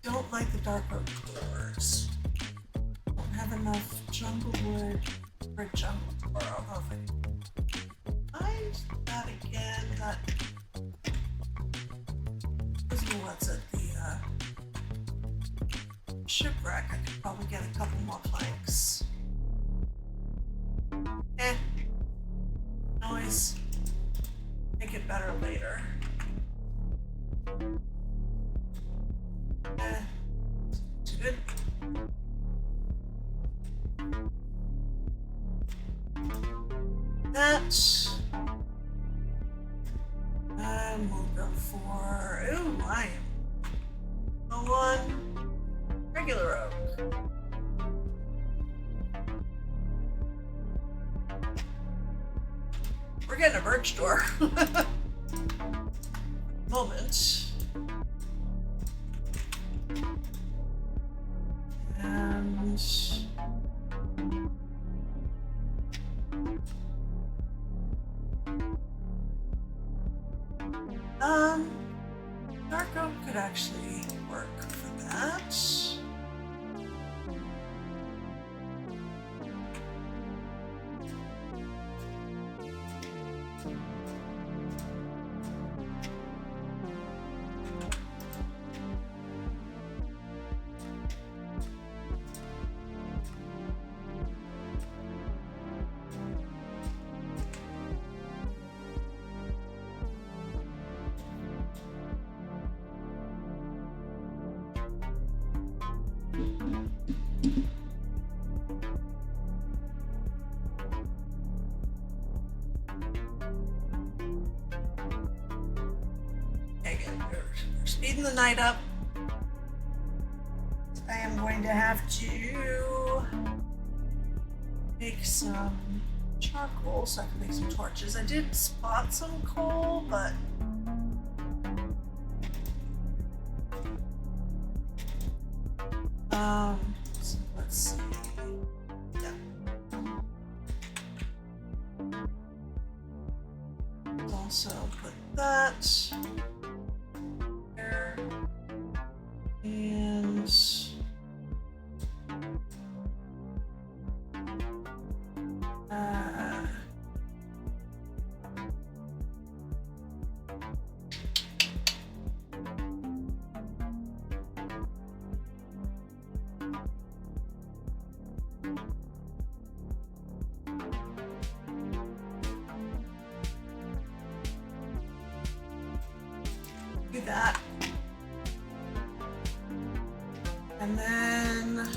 Don't like the dark oak doors. Don't have enough jungle wood for a jungle door. Although if I find that again, that is what's at the shipwreck. I could probably get a couple more planks. Always make it better later. Too good. That. And we'll go for. Ooh, I am low on regular oak. We're getting a birch door. Moment. And dark oak could actually work for that. We're speeding the night up. I am going to have to make some charcoal so I can make some torches. I did spot some coal, but so let's see. Yeah. Let's also put that there. And do that. And then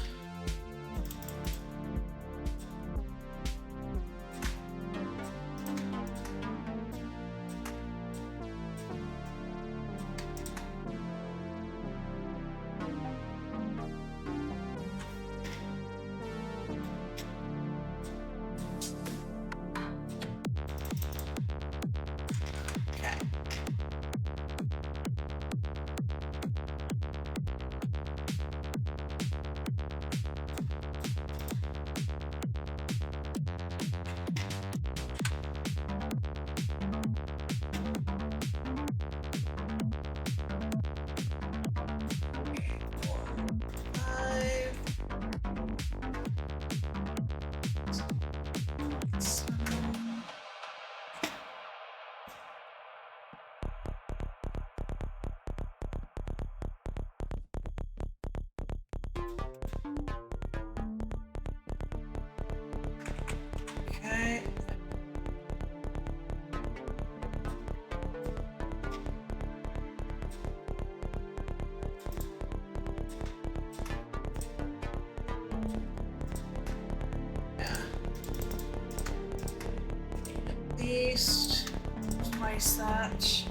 okay. least twice that.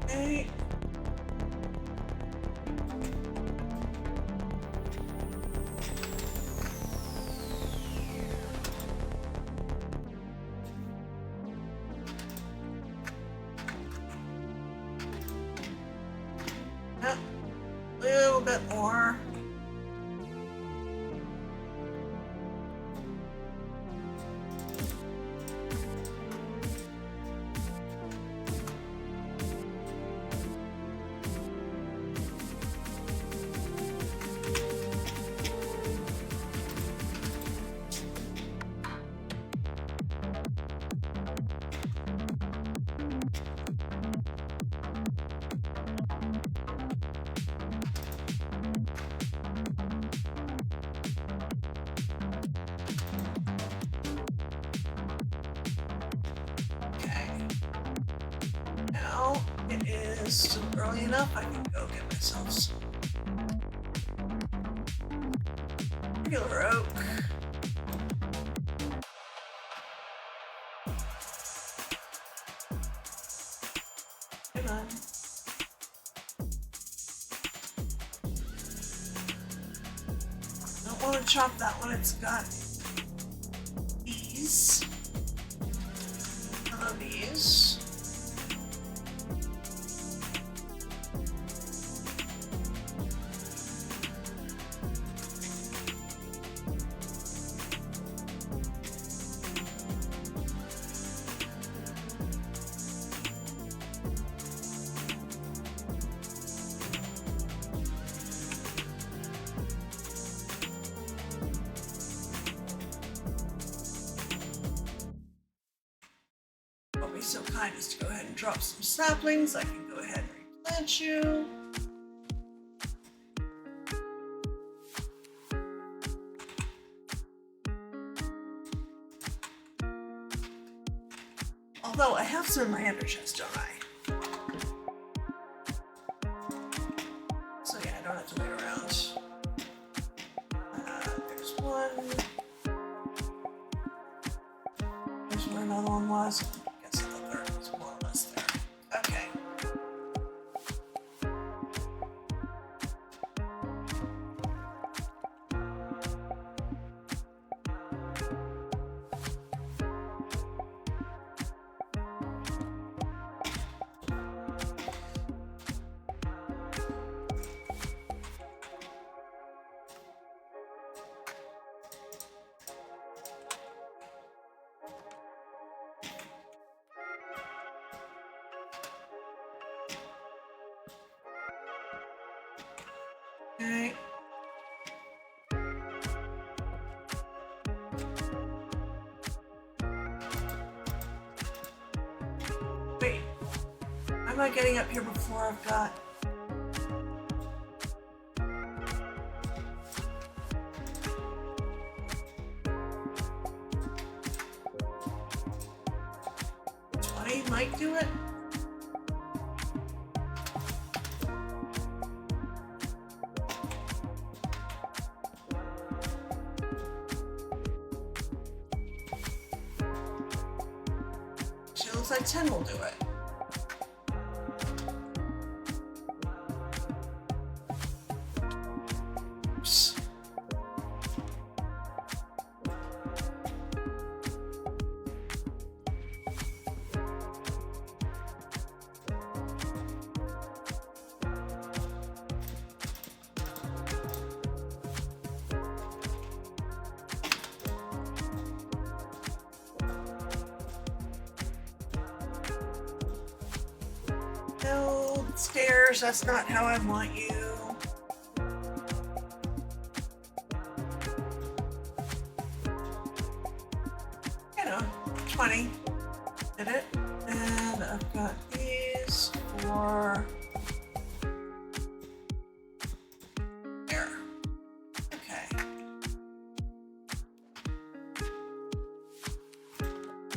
Okay. Yep. A little bit more. It is still early enough. I can go get myself some regular oak. Come on. Don't want to chop that one. It's got bees. Hello, bees. Be so kind as to go ahead and drop some saplings. I can go ahead and replant you. Although I have some in my ender chest, don't I? So yeah, I don't have to wait around. There's one. There's where another one was. More or less there. Okay. Okay. Wait. Am I getting up here before I've got... might do it? Looks like 10 will do it. Oops. No, stairs, that's not how I want you. You know, 20. Did it? And I've got these for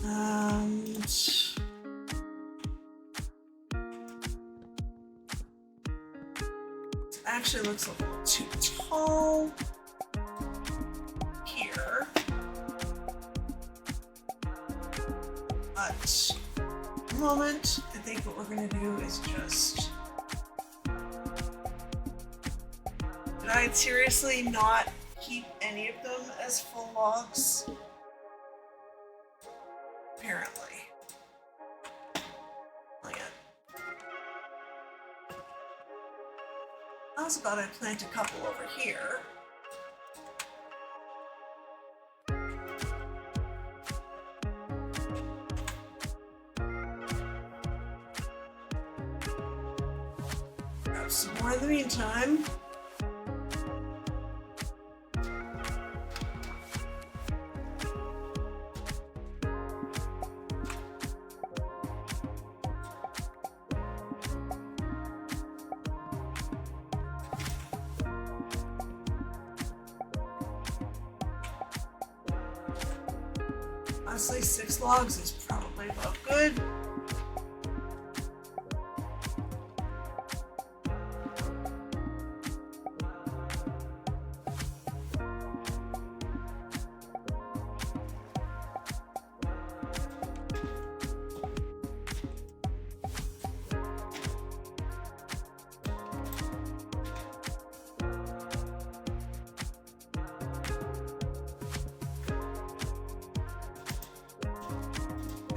And it actually looks a little too tall here. But at the moment, I think what we're going to do is just... Did I seriously not keep any of them as full logs? Apparently. Oh yeah. How's about I plant a couple over here? Grab some more in the meantime. Honestly, 6 logs is probably about good.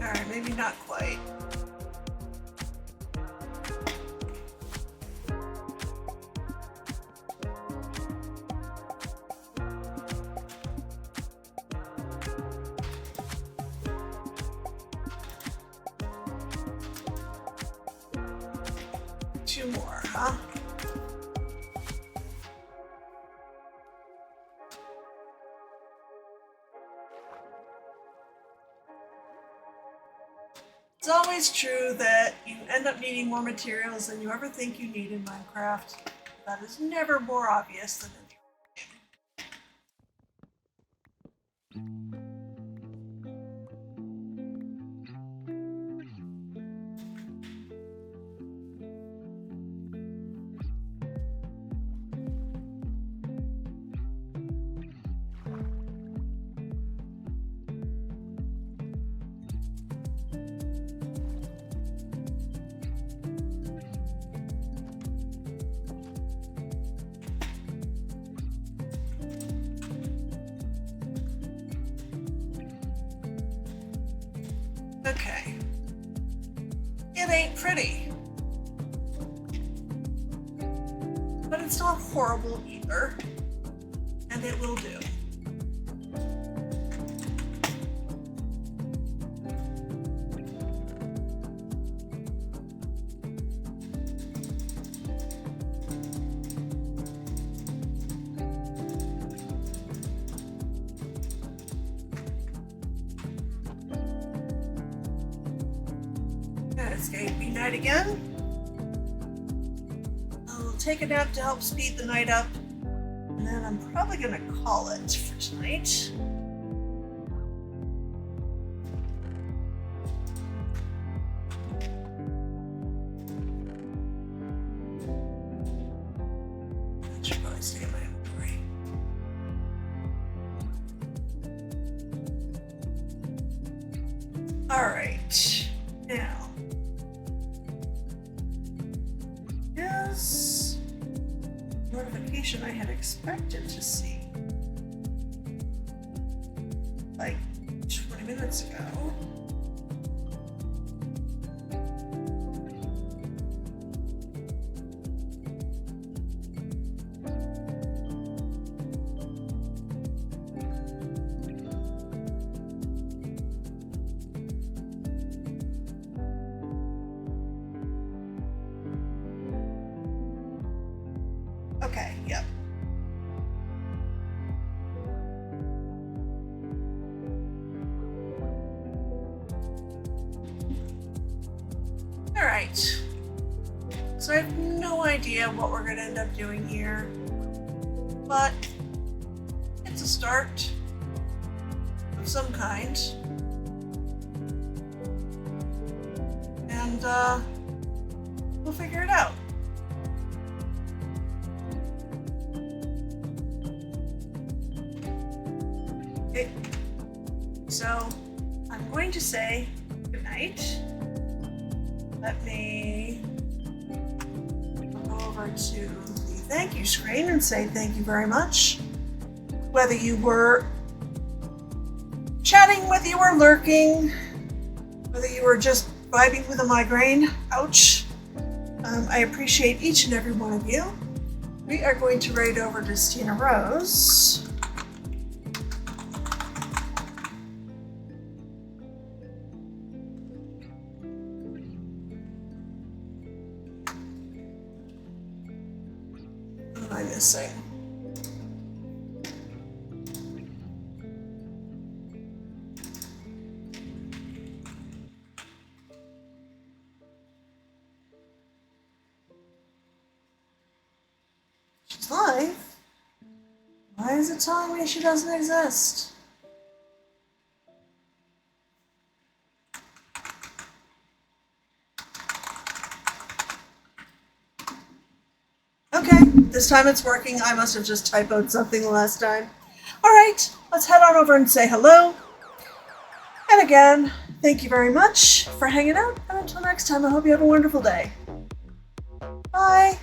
Alright, maybe not quite. Two more, huh? It's always true that you end up needing more materials than you ever think you need in Minecraft. That is never more obvious than in the Okay. It ain't pretty. But it's not horrible either. And it will do. It's going to be night again. I'll take a nap to help speed the night up, and then I'm probably going to call it for tonight. That should probably stay in my inventory. All right, now. Notification I had expected to see like 20 minutes ago. Okay, yep. All right. So I have no idea what we're gonna end up doing here, but it's a start of some kind. and we'll figure it out. Okay, so I'm going to say good night. Let me go over to the thank you screen and say thank you very much. Whether you were chatting, whether you were lurking, whether you were just vibing with a migraine, ouch. I appreciate each and every one of you. We are going to raid over to Stina Rose. What am I missing? She's live? Why is it telling me she doesn't exist? Okay, this time it's working. I must have just typoed something the last time. Alright, let's head on over and say hello. And again, thank you very much for hanging out, and until next time, I hope you have a wonderful day. Bye!